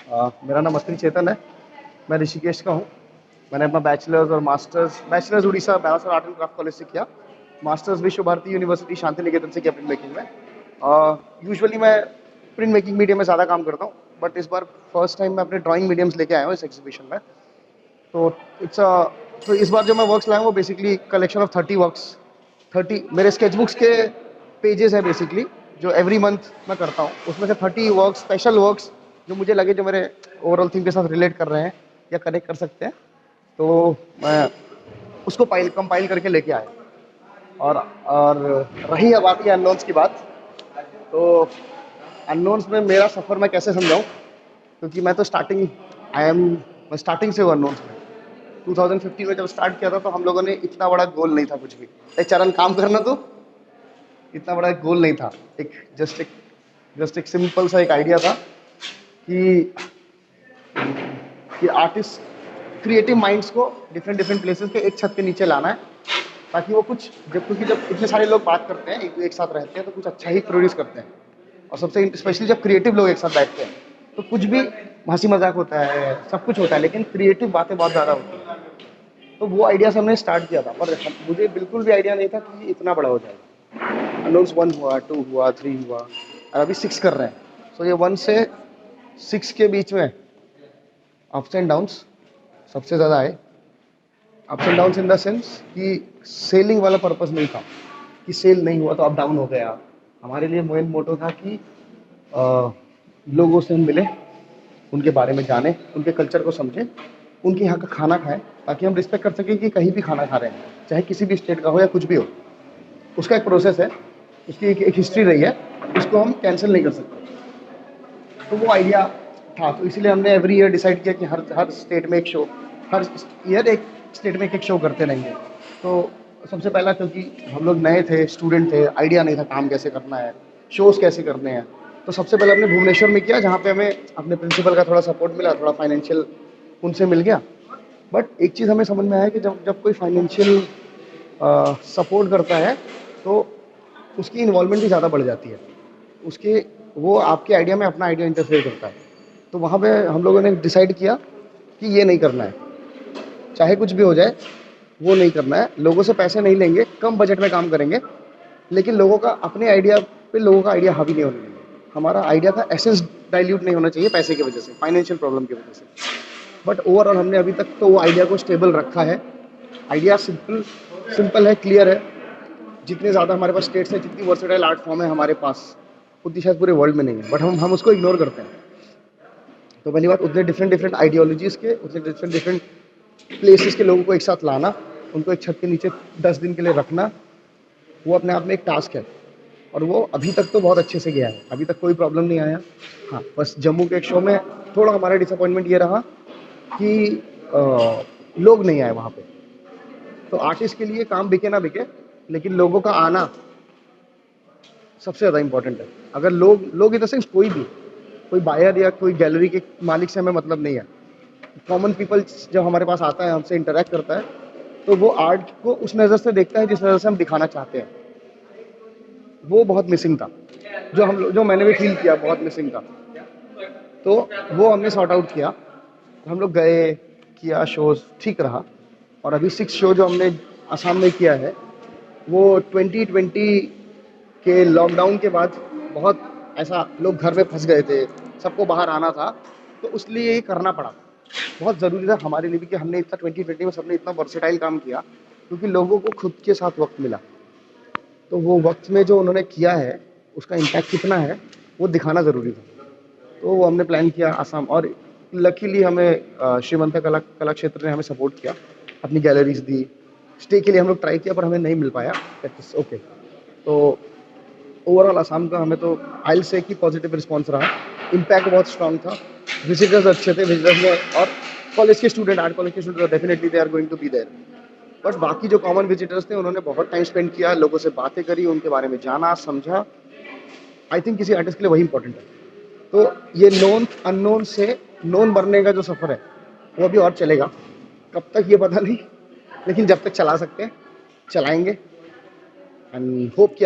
मेरा नाम अस्त्री चेतन है। मैं ऋषिकेश का हूँ। मैंने अपना बैचलर्स और मास्टर्स, बैचलर्स उड़ीसा बैरासर आर्ट एंड क्राफ्ट कॉलेज से किया। मास्टर्स विश्व भारती यूनिवर्सिटी शांति निकेतन से किया प्रिंट मेकिंग में। यूजुअली मैं प्रिंट मेकिंग मीडियम में ज़्यादा काम करता हूँ, बट इस बार फर्स्ट टाइम मैं अपने ड्राइंग मीडियम्स लेके आया हूँ इस एग्जीबिशन में। तो इट्स तो इस बार जो मैं वर्क्स लाया हूँ वो बेसिकली कलेक्शन ऑफ 30 वर्क्स, 30 मेरे स्केचबुक्स के पेजेस हैं बेसिकली, जो एवरी मंथ मैं करता हूँ। उसमें से 30 वर्क्स, स्पेशल वर्क्स जो मुझे लगे, जो मेरे ओवरऑल थीम के साथ रिलेट कर रहे हैं या कनेक्ट कर सकते हैं, तो मैं उसको कंपाइल करके लेके आया। और रही अब आती है अननोन्स की बात, तो अननोन्स में मेरा सफ़र मैं कैसे समझाऊँ, क्योंकि मैं तो मैं स्टार्टिंग से हूँ अननोन्स में। 2015 में जब स्टार्ट किया था तो हम लोगों ने इतना बड़ा गोल नहीं था कुछ भी, एक चरण काम करना, तो इतना बड़ा एक गोल नहीं था। एक जस्ट एक सिंपल सा एक आइडिया था कि आर्टिस्ट क्रिएटिव माइंड्स को डिफरेंट डिफरेंट प्लेसेस के एक छत के नीचे लाना है, ताकि वो कुछ क्योंकि जब इतने सारे लोग बात करते हैं, एक साथ रहते हैं, तो कुछ अच्छा ही प्रोड्यूस करते हैं। और सबसे स्पेशली जब क्रिएटिव लोग एक साथ बैठते हैं तो कुछ भी हंसी मजाक होता है, सब कुछ होता है, लेकिन क्रिएटिव बातें बहुत ज़्यादा होती हैं। तो वो आइडिया से हमने स्टार्ट किया था, पर मुझे बिल्कुल भी आइडिया नहीं था कि ये इतना बड़ा हो जाएगा। अनोन्स 1 हुआ, 2 हुआ, 3 हुआ, और अभी 6 कर रहे हैं। सो ये 1 से 6 के बीच में अप्स एंड डाउन्स सबसे ज़्यादा आए। Ups and downs in the sense कि सेलिंग वाला पर्पस नहीं था कि सेल नहीं हुआ तो अब डाउन हो गया। हमारे लिए मेन मोटो था कि लोगों से हम मिले, उनके बारे में जाने, उनके कल्चर को समझें, उनके यहाँ का खाना खाएं, ताकि हम रिस्पेक्ट कर सकें कि कहीं भी खाना खा रहे हैं, चाहे किसी भी स्टेट का हो या कुछ भी हो। उसका एक प्रोसेस है, उसकी एक हिस्ट्री रही है, उसको हम कैंसिल नहीं कर सकते। तो वो आइडिया था, तो इसीलिए हमने एवरी ईयर डिसाइड किया कि हर स्टेट में एक शो, हर ईयर एक स्टेट में एक शो करते रहेंगे। तो सबसे पहला, क्योंकि हम लोग नए थे, स्टूडेंट थे, आइडिया नहीं था काम कैसे करना है, शोज़ कैसे करने हैं, तो सबसे पहले हमने भुवनेश्वर में किया, जहाँ पे हमें अपने प्रिंसिपल का थोड़ा सपोर्ट मिला, थोड़ा फाइनेंशियल उनसे मिल गया। बट एक चीज़ हमें समझ में आया कि जब जब कोई फाइनेंशियल सपोर्ट करता है तो उसकी इन्वॉल्वमेंट भी ज़्यादा बढ़ जाती है, उसके वो आपके आइडिया में अपना आइडिया इंटरफेयर करता है। तो वहाँ पे हम लोगों ने डिसाइड किया कि ये नहीं करना है, चाहे कुछ भी हो जाए, वो नहीं करना है। लोगों से पैसे नहीं लेंगे, कम बजट में काम करेंगे, लेकिन लोगों का अपने आइडिया पे लोगों का आइडिया हावी नहीं होने देंगे। हमारा आइडिया था एसेंस डाइल्यूट नहीं होना चाहिए पैसे की वजह से, फाइनेंशियल प्रॉब्लम की वजह से। बट ओवरऑल हमने अभी तक तो वो आइडिया को स्टेबल रखा है। आइडिया सिंपल सिंपल है, क्लियर है। जितने ज़्यादा हमारे पास स्टेट्स हैं, जितनी वर्सेटाइल आर्ट फॉर्म है हमारे पास, उतनी शायद पूरे वर्ल्ड में नहीं है, बट हम उसको इग्नोर करते हैं। तो पहली बात, उतने डिफरेंट डिफरेंट आइडियोलॉजीज़ के, उतने डिफरेंट डिफरेंट प्लेसेस के लोगों को एक साथ लाना, उनको एक छत के नीचे 10 दिन के लिए रखना, वो अपने आप में एक टास्क है। और वो अभी तक तो बहुत अच्छे से गया है, अभी तक कोई प्रॉब्लम नहीं आया। हाँ, बस जम्मू के एक शो में थोड़ा हमारा डिसअपॉइंटमेंट ये रहा कि लोग नहीं आए वहाँ पे। तो आर्टिस्ट के लिए काम बिके ना बिके, लेकिन लोगों का आना सबसे ज़्यादा इंपॉर्टेंट है। अगर लोग इन द सेंस कोई बायर या कोई गैलरी के मालिक से हमें मतलब नहीं है। कॉमन पीपल जब हमारे पास आता है, हमसे इंटरेक्ट करता है, तो वो आर्ट को उस नज़र से देखता है जिस नज़र से हम दिखाना चाहते हैं। वो बहुत मिसिंग था, जो मैंने भी फील किया, बहुत मिसिंग था। तो वो हमने सॉर्ट आउट किया। हम लोग गए, किया शोज़, ठीक रहा। और अभी 6 शो जो हमने असम में किया है, वो 2020 के लॉकडाउन के बाद बहुत ऐसा लोग घर में फंस गए थे, सबको बाहर आना था, तो उसलिए ये करना पड़ा। बहुत ज़रूरी था हमारे लिए भी कि हमने इतना 2020 में सबने इतना वर्सेटाइल काम किया, क्योंकि लोगों को खुद के साथ वक्त मिला। तो वो वक्त में जो उन्होंने किया है, उसका इम्पैक्ट कितना है, वो दिखाना ज़रूरी था। तो वो हमने प्लान किया असम, और लकीली हमें श्रीमंत कला क्षेत्र ने हमें सपोर्ट किया, अपनी गैलरीज दी। स्टे के लिए हम लोग ट्राई किया, पर हमें नहीं मिल पाया, दैट इज़ ओके। तो ओवरऑल असम का हमें तो आई से कि पॉजिटिव रिस्पॉन्स रहा, इम्पैक्ट बहुत स्ट्रांग था, विजिटर्स अच्छे थे, विजिटर्स में, और कॉलेज के स्टूडेंट, आर्ट कॉलेज के student, definitely they are going to be there. But बाकी जो कॉमन विजिटर्स थे, उन्होंने बहुत टाइम स्पेंड किया, लोगों से बातें करी, उनके बारे में जाना, समझा। आई थिंक किसी आर्टिस्ट के लिए वही इंपॉर्टेंट है। तो ये नोन अननोन से नोन बनने का जो सफ़र है, वो अभी और चलेगा। कब तक ये पता नहीं, लेकिन जब तक चला सकते हैं चलाएंगे, एंड होप कि